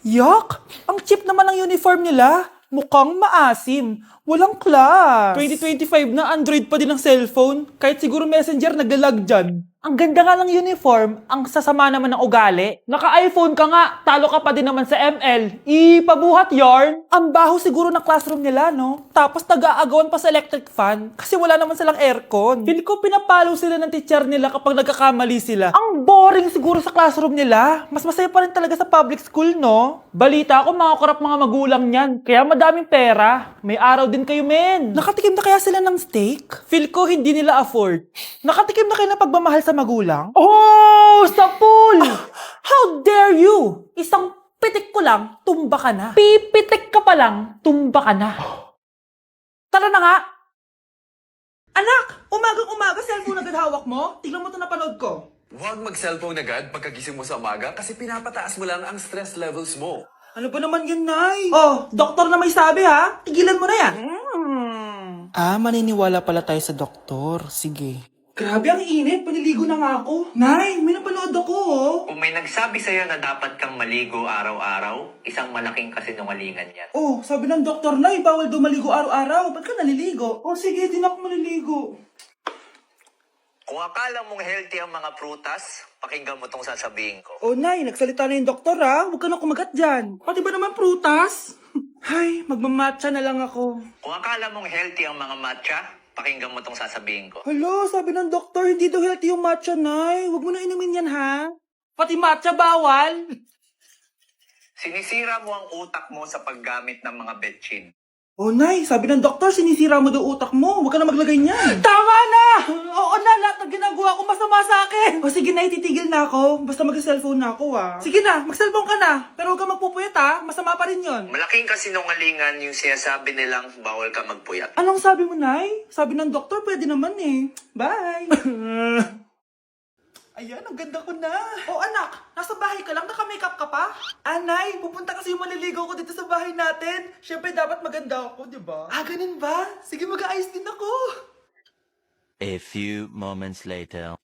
Yak! Ang cheap naman ng uniform nila. Mukhang maasim. Walang class. 2025 na Android pa din ang cellphone. Kahit siguro Messenger naglalag dyan. Ang ganda nga ng uniform, ang sasama naman ng ugali. Naka-iPhone ka nga, talo ka pa din naman sa ML. Ipabuhat yarn. Ang baho siguro ng classroom nila, no? Tapos nag-aagawan pa sa electric fan kasi wala naman silang aircon. Feel ko pinapalo sila ng teacher nila kapag nagkakamali sila. Ang boring siguro sa classroom nila. Mas masaya pa rin talaga sa public school, no? Balita ko mga korap mga magulang niyan. Kaya madaming pera. May araw din kayo, men. Nakatikim na kaya sila ng steak? Feel ko hindi nila afford. Nakatikim na kayo ng pagmamahal sa magulang? Oh, sa pool! How dare you? Isang pitik ko lang, tumba ka na. Pipitik ka pa lang, tumba ka na. Tara na nga! Anak! Umagang-umaga, cellphone agad hawak mo? Tignan mo ito napanood ko. Huwag mag-cellphone agad pagkagising mo sa umaga kasi pinapataas mo lang ang stress levels mo. Ano ba naman yan, Nay? Oh, doktor na may sabi ha. Tigilan mo na yan. Maniniwala pala tayo sa doktor. Sige. Grabe ang init. Paniligo na nga ako. Nay, may napanood ako oh. Kung may nagsabi sa'yo na dapat kang maligo araw-araw, isang malaking kasinungalingan yan. Oh, sabi ng doktor, Nay, bawal daw maligo araw-araw. Ba't ka naliligo? Oh, sige, di na ako maliligo. Kung akala mong healthy ang mga prutas, pakinggan mo tong sasabihin ko. Oh, Nay, nagsalita na yung doktor ha. Huwag ka na kumagat dyan. Pati ba naman prutas? Ay, magmamatcha na lang ako. Kung akala mong healthy ang mga matcha, pakinggan mo tong sasabihin ko. Hala, sabi ng doktor, hindi daw healthy yung matcha, Nay. Huwag mo na inumin yan, ha? Pati matcha bawal? Sinisira mo ang utak mo sa paggamit ng mga betchin. Oh, Nay, sabi ng doktor, sinisira mo daw utak mo. Huwag ka na maglagay niyan. Tama na! Oo na, lahat ng ginagawa ko masama sa akin. O sige, Nay, titigil na ako. Basta mag-cellphone na ako, ha? Sige na, mag-cellphone ka na. Pero huwag ka magpupuyat, ha? Masama pa rin yon. Malaking kasinungalingan yung sinasabi nilang bawal ka magpuyat. Anong sabi mo, Nay? Sabi ng doktor, pwede naman eh. Bye! Ayan, ang ganda ko na. Oh, anak, nasa bahay ka lang, naka-makeup ka pa? Anay, pupunta kasi yung maliligaw ko dito sa bahay natin. Siyempre, dapat maganda ako, di ba? Ah, ganun ba? Sige, mag-aayos din ako. A few moments later.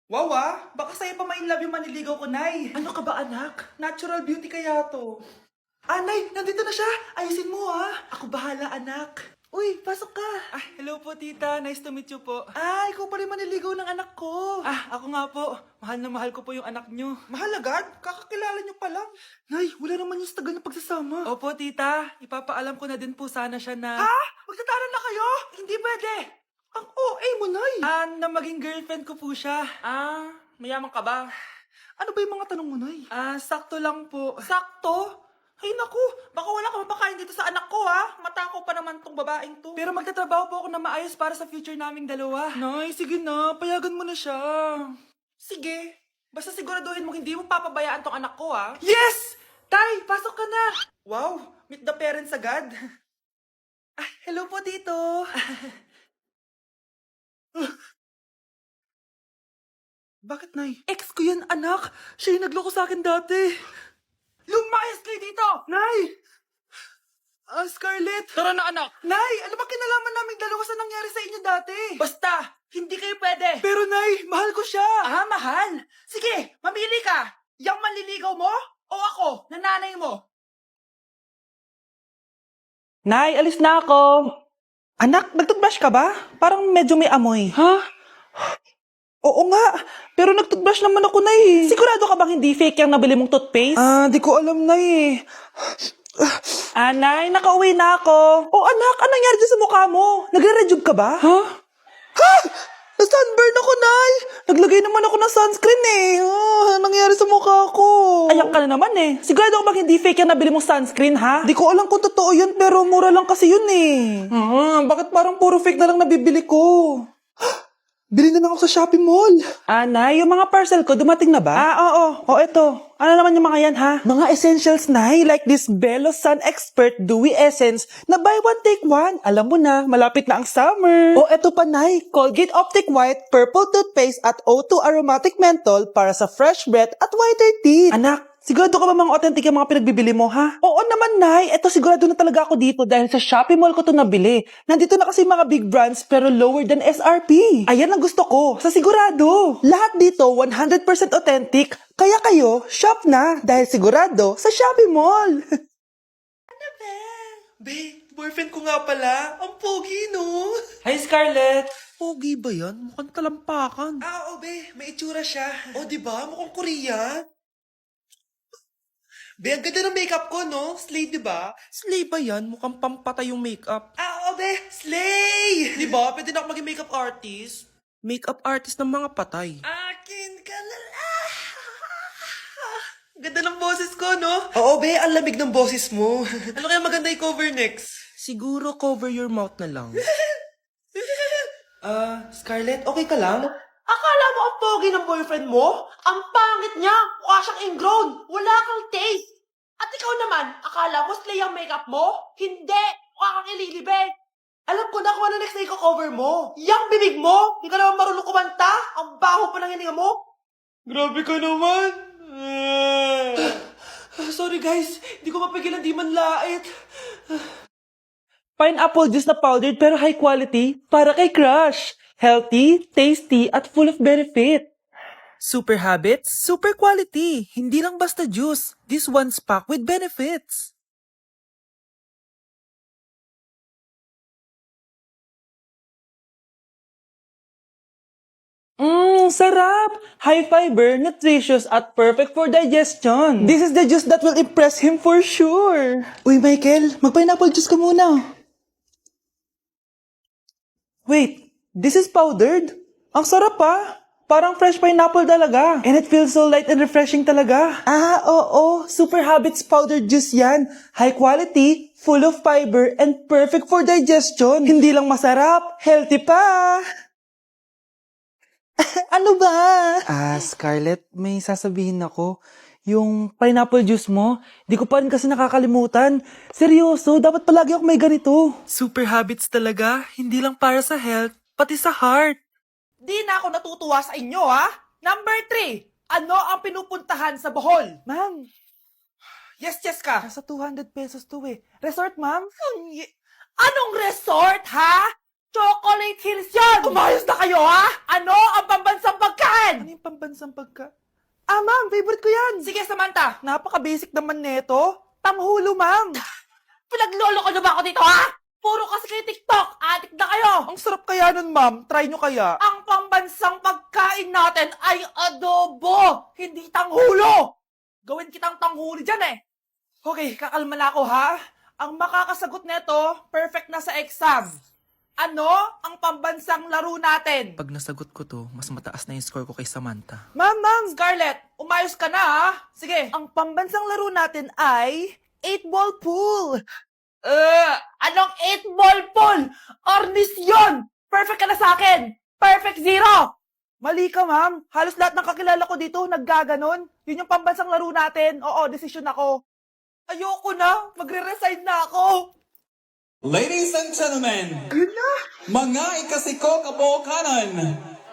Wow, baka sa'yo pa ma-inlove yung maniligaw ko, Nay. Ano ka ba, anak? Natural beauty kaya to. Nay, nandito na siya. Ayusin mo, ha? Ako bahala, anak. Uy, pasok ka. Hello po, tita. Nice to meet you po. Ikaw pa rin maniligaw ng anak ko. Ako nga po. Mahal na mahal ko po yung anak nyo. Mahal agad? Kakakilala nyo pa lang. Nay, wala naman yung tagal na pagsasama. Opo, tita. Ipapaalam ko na din po sana siya na... Magtataran na kayo? Hindi pwede. Ang OA mo, Nay. Na maging girlfriend ko po siya. Mayaman ka ba? Ano ba yung mga tanong mo, Nay? Sakto lang po. Sakto? Ay naku, baka wala ka mapakain dito sa anak ko ha. Matakaw pa naman tong babaeng to. Pero magtatrabaho po ako na maayos para sa future naming dalawa. Nay, sige na, payagan mo na siya. Sige, basta siguraduhin mo hindi mo papabayaan tong anak ko ha. Yes! Tay, pasok ka na. Wow, meet the parents agad. Hello po tito. Bakit, Nay? Ex ko yan, anak. Siya yung nagloko sa akin dati. Lumayas kayo dito! Nay! Scarlett! Tara na, anak! Nay! Ano ba kinalaman naming dalawa sa nangyari sa inyo dati? Basta! Hindi kayo pwede! Pero, Nay! Mahal ko siya! Mahal? Sige! Mamili ka! Yang manliligaw mo? O ako? Nananay mo? Nay! Alis na ako! Anak, nagtutbrush ka ba? Parang medyo may amoy. Ha? Oo nga, pero nagtutbrush naman ako, Nay. Sigurado ka bang hindi fake yung nabili mong toothpaste? Di ko alam, Nay. Nay, nakauwi na ako. Oh, anak, anong nangyari dyan sa mukha mo? Nagre-rejuve ka ba? Ha? Na-sunburn ako, Nay. Naglagay naman ako ng sunscreen eh. Anong nangyari sa mukha ko? Ayak ka na naman eh. Sigurado ka bang hindi fake yung nabili mong sunscreen, ha? Di ko alam kung totoo yun, pero mura lang kasi yun eh. Bakit parang puro fake na lang nabibili ko? Bili na lang ako sa Shopee Mall. Nay, yung mga parcel ko, dumating na ba? Oo. O, eto. Ano naman yung mga yan, ha? Mga essentials, Nay. Like this Belo Sun Expert Dewy Essence na buy one, take one. Alam mo na, malapit na ang summer. O, eto pa, Nay. Colgate Optic White Purple Toothpaste at O2 Aromatic Menthol para sa fresh breath at whiter teeth. Anak, Sigurado ka ba mga authentic yung mga pinagbibili mo, ha? Oo naman, Nay. Eto, sigurado na talaga ako dito dahil sa Shopee Mall ko to nabili. Nandito na kasi mga big brands pero lower than SRP. Ayan ang gusto ko, sa sigurado. Lahat dito 100% authentic. Kaya kayo, shop na dahil sigurado sa Shopee Mall. Ano ba? Be, boyfriend ko nga pala. Ang pogi, no? Hi, Scarlett. Pogi ba yan? Mukhang talampakan. Oo, be. May itsura siya. O, diba? Mukhang Korean. Be, ang ganda ng makeup ko, no? Slay, di ba? Slay ba yan? Mukhang pampatay yung makeup. Oo, be! Slay! Di ba? Pwede na ako maging makeup artist. Makeup artist ng mga patay. Akin ka na lang! Ganda ng boses ko, no? Oo, be. Ang lamig ng boses mo. Ano kaya maganda i-cover next? Siguro cover your mouth na lang. Scarlett, okay ka lang? Akala mo ang pogi ng boyfriend mo? Ang pangit niya! Mukha siyang ingrown! Wala kang taste! At ikaw naman, akala mo slay ang makeup mo? Hindi! Mukha kang ililibig! Alam ko na kung ano next na i-cover mo! Yang bibig mo! Hindi ka naman marunong kumanta! Ang baho pa ng hininga mo! Grabe ka naman! Sorry guys, hindi ko mapigilan di man lait. Pineapple juice na powdered pero high quality para kay crush. Healthy, tasty, at full of benefit. Super habits, super quality. Hindi lang basta juice. This one's packed with benefits. Sarap! High fiber, nutritious, at perfect for digestion. This is the juice that will impress him for sure. Uy, Michael, mag-pineapple juice ka muna. Wait, this is powdered? Ang sarap pa. Parang fresh pineapple talaga. And it feels so light and refreshing talaga. Oo. Super Habits powdered juice yan. High quality, full of fiber, and perfect for digestion. Hindi lang masarap, healthy pa. Ano ba? Scarlett, may sasabihin ako. Yung pineapple juice mo, di ko pa rin kasi nakakalimutan. Seryoso, dapat palagi ako may ganito. Super habits talaga, hindi lang para sa health, pati sa heart. Di na ako natutuwa sa inyo, ha? Number 3, ano ang pinupuntahan sa Bohol? Ma'am. Yes ka. Nasa 200 pesos to eh. Resort, ma'am? Anong resort, ha? Chocolate Hills yun! Umayos na kayo, ha? Ano ang pambansang pagkain? Ano yung pambansang pagkain? Ma'am, favorite ko yan. Sige, Samantha. Napaka-basic naman neto. Tanghulo, ma'am. Pinaglolo ko na ba ako dito, ha? Puro kasi kayo TikTok. Adik na kayo. Ang sarap kaya nun, ma'am. Try nyo kaya. Ang pambansang pagkain natin ay adobo, hindi tanghulo. Gawin kitang tanghuli dyan, eh. Okay, kakalma na ako, ha? Ang makakasagot neto, perfect na sa exam. Ano ang pambansang laro natin? Pag nasagot ko to, mas mataas na yung score ko kay Samantha. Ma'am! Scarlett, umayos ka na, ha? Sige. Ang pambansang laro natin ay 8-ball pool. Anong 8-ball pool? Ornis yun! Perfect ka na sa akin! Perfect 0! Mali ka, ma'am. Halos lahat ng kakilala ko dito naggaganon. Yun yung pambansang laro natin. Oo, desisyon ako. Ayoko na. Magre-resign na ako. Ladies and gentlemen, mga ikasiko kabuokanan,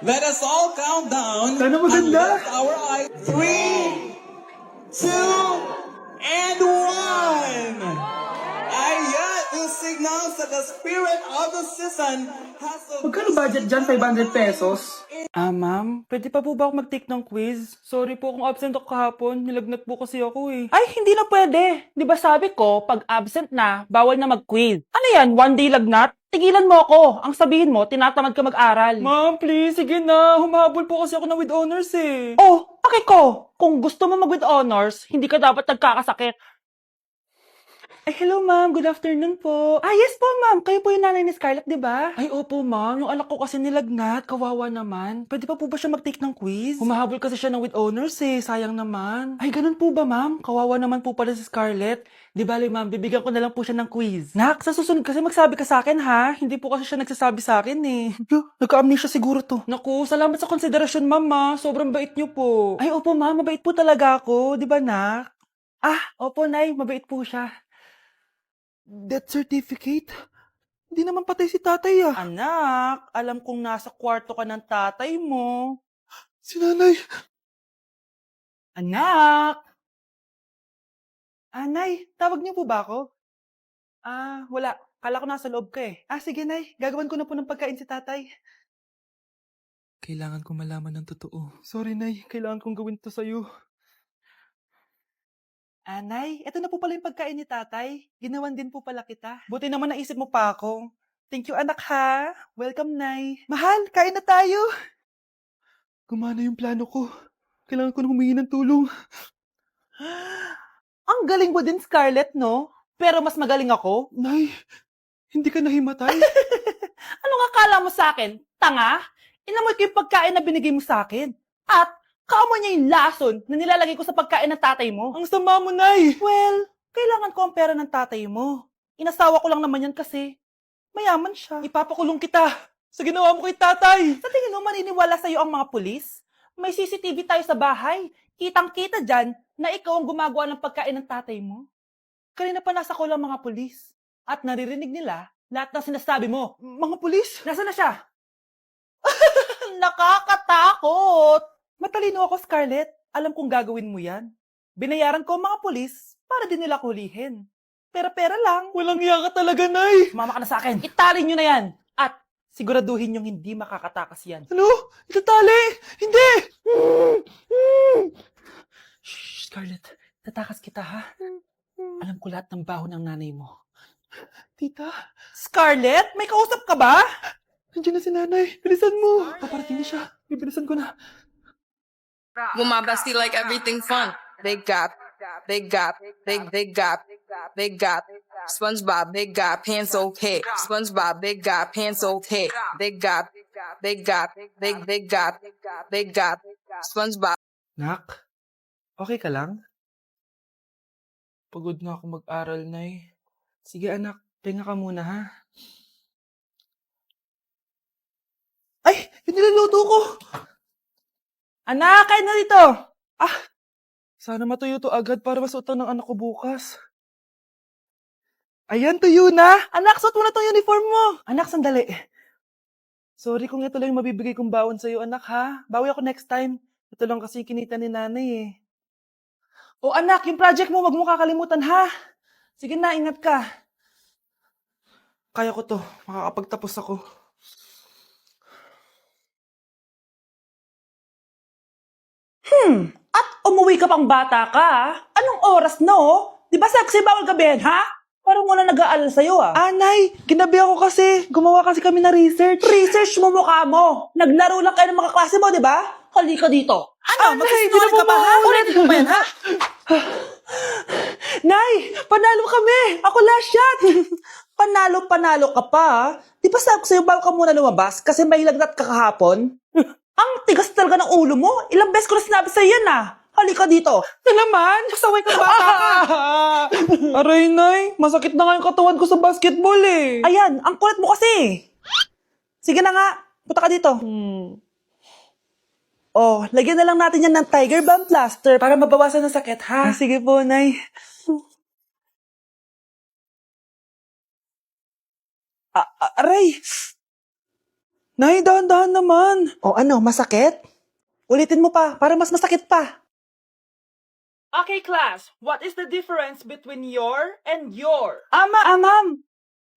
let us all count down and lift our eyes. 3, 2, and 1. Ayan, yung signal sa the spirit of the season has a... Magkano budget dyan? 500 pesos? Ma'am, pwede pa po ba ako mag-take ng quiz? Sorry po kung absent ako kahapon. Nilagnat po kasi ako eh. Ay, hindi na pwede. Di ba sabi ko, pag absent na, bawal na mag-quiz. Ano yan? One day lagnat? Tigilan mo ako. Ang sabihin mo, tinatamad ka mag-aral. Ma'am, please, sige na. Humahabol po kasi ako ng with honors eh. Oh, paki ko. Kung gusto mo mag-with honors, hindi ka dapat nagkakasakit. Ay, hello ma'am. Good afternoon po. Yes po ma'am. Kayo po yung nanay ni Scarlett, di ba? Ay, opo ma'am. Yung anak ko kasi nilagnat. Kawawa naman. Pwede pa po ba siya mag-take ng quiz? Humahabol kasi siya ng with honors eh. Sayang naman. Ay, ganun po ba ma'am? Kawawa naman po pala si Scarlett. Di bali ma'am, bibigyan ko na lang po siya ng quiz. Nak, sa susunod kasi magsabi ka sa akin ha. Hindi po kasi siya nagsasabi sa akin eh. Nagka-amnesia siguro to. Naku, salamat sa konsiderasyon ma'am. Sobrang bait niyo po. Ay, opo ma'am. Mabait po talaga ako. Di ba nak? Opo nay. Mabait po siya. Death certificate? Hindi naman patay si tatay ah. Anak, alam kong nasa kwarto ka ng tatay mo. Si nanay. Anak! Nay, tawag niyo po ba ako? Wala. Kala ko nasa loob ka eh. Sige, Nay. Gagawan ko na po ng pagkain si tatay. Kailangan ko malaman ng totoo. Sorry, Nay. Kailangan kong gawin to sa'yo. Nay, eto na po pala yung pagkain ni tatay. Ginawan din po pala kita. Buti naman naisip mo pa ako. Thank you, anak ha. Welcome, Nay. Mahal, kain na tayo. Gumana yung plano ko. Kailangan ko na humingi ng tulong. Ang galing mo din, Scarlett, no? Pero mas magaling ako. Nay, hindi ka nahimatay. Anong akala mo sa akin? Tanga? Inamoy ko yung pagkain na binigay mo sa akin. At kaamoy niya yung lason na nilalagay ko sa pagkain ng tatay mo. Ang sama mo, Nay. Well, kailangan ko ang pera ng tatay mo. Inasawa ko lang naman yan kasi mayaman siya. Ipapakulong kita sa ginawa mo kay tatay. Sa tingin mo maniniwala sa'yo ang mga pulis? May CCTV tayo sa bahay. Kitang-kita dyan na ikaw ang gumagawa ng pagkain ng tatay mo. Kanina pa nasa kulang mga pulis. At naririnig nila lahat ng sinasabi mo. Mga pulis? Nasaan na siya? Nakakatakot! Matalino ako, Scarlett. Alam kong gagawin mo yan. Binayaran ko ang mga pulis para din nila kulihin. Pera-pera lang. Walang iya ka talaga, Nay. Mama ka na sa akin. Itali nyo na yan. At siguraduhin nyong hindi makakatakas yan. Ano? Itatali? Hindi! Shh, Scarlett. Tatakas kita, ha? Alam ko lahat ng baho ng nanay mo. Tita? Scarlett? May kausap ka ba? Nandiyan na si nanay. Bilisan mo. Paparating na siya. Bibilisan ko na. With my bestie, like everything fun. They got SpongeBob, they got pants okay. SpongeBob, they got pants okay. They got SpongeBob. Nak, okay ka lang? Pagod na ako mag-aral, Nay. Sige anak, pahinga ka muna ha. Ay! Yung niluluto ko! Anak, kain na dito! Sana matuyo to agad para masuotan ng anak ko bukas. Ayan, tuyo na! Anak, suot mo na tong uniform mo! Anak, sandali. Sorry kung ito lang yung mabibigay kong bawon sa'yo, anak ha. Bawi ako next time. Ito lang kasi kinita ni nanay eh. O anak, yung project mo, wag mo kakalimutan ha. Sige na, ingat ka. Kaya ko to. Makakapagtapos ako. At umuwi ka pang bata ka, anong oras no? Di ba sabi bawal gabihan, ha? Parang wala nag-aalala sa'yo, Nay, ginabi ako kasi. Gumawa kasi kami na research. Research mo mukha mo. Naglaro lang kayo ng mga klase mo, di ba? Halika dito. Ano? Mag-snorkel ka pa, ha? Ulitin ko pa yan, ha? Nay, panalo kami. Ako last shot. Panalo ka pa, Di ba sabi ko sa'yo, bawal ka muna lumabas kasi may lagnat ka kahapon? Ang tigas talaga ng ulo mo. Ilang beses ko na sinabi sa'yo yan, Halika dito. Na naman? Kasaway ka bata ka. Aray, Nay. Masakit na nga yung katawan ko sa basketball, eh. Ayan, ang kulit mo kasi. Sige na nga. Punta ka dito. Oh, lagyan na lang natin yan ng Tiger Balm plaster para mabawasan ng sakit, ha? Sige po, Nay. Aray! Nay, dahan-dahan naman. O ano, masakit? Ulitin mo pa, para mas masakit pa. Okay, class. What is the difference between your and your? Ma'am.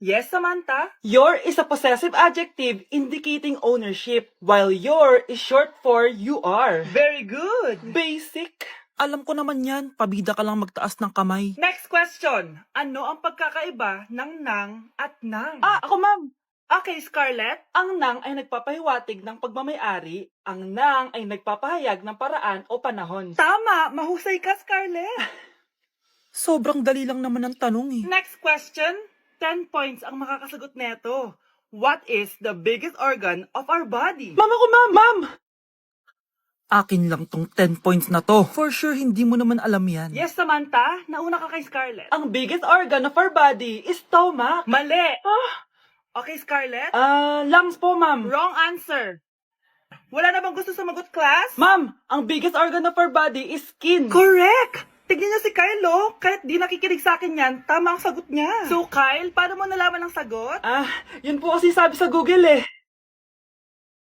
Yes, Samantha? Your is a possessive adjective indicating ownership, while your is short for you are. Very good. Basic. Alam ko naman yan. Pabida ka lang magtaas ng kamay. Next question. Ano ang pagkakaiba ng nang at nang? Ako, ma'am. Okay, Scarlett. Ang nang ay nagpapahiwatig ng pagmamayari. Ang nang ay nagpapahayag ng paraan o panahon. Tama! Mahusay ka, Scarlett. Sobrang dali lang naman ang tanong eh. Next question. 10 points ang makakasagot neto. What is the biggest organ of our body? Mama ko, ma'am! Akin lang tong 10 points na to. For sure, hindi mo naman alam yan. Yes, Samantha. Nauna ka kay Scarlett. Ang biggest organ of our body is stomach. Mali! Okay, Scarlett? Lungs po, ma'am. Wrong answer. Wala na bang gusto sumagot, class? Ma'am, ang biggest organ of our body is skin. Correct! Tignan niyo si Kyle, Kahit di nakikinig sa akin yan, tama ang sagot niya. So, Kyle, paano mo nalaman ang sagot? Yun po kasi sabi sa Google,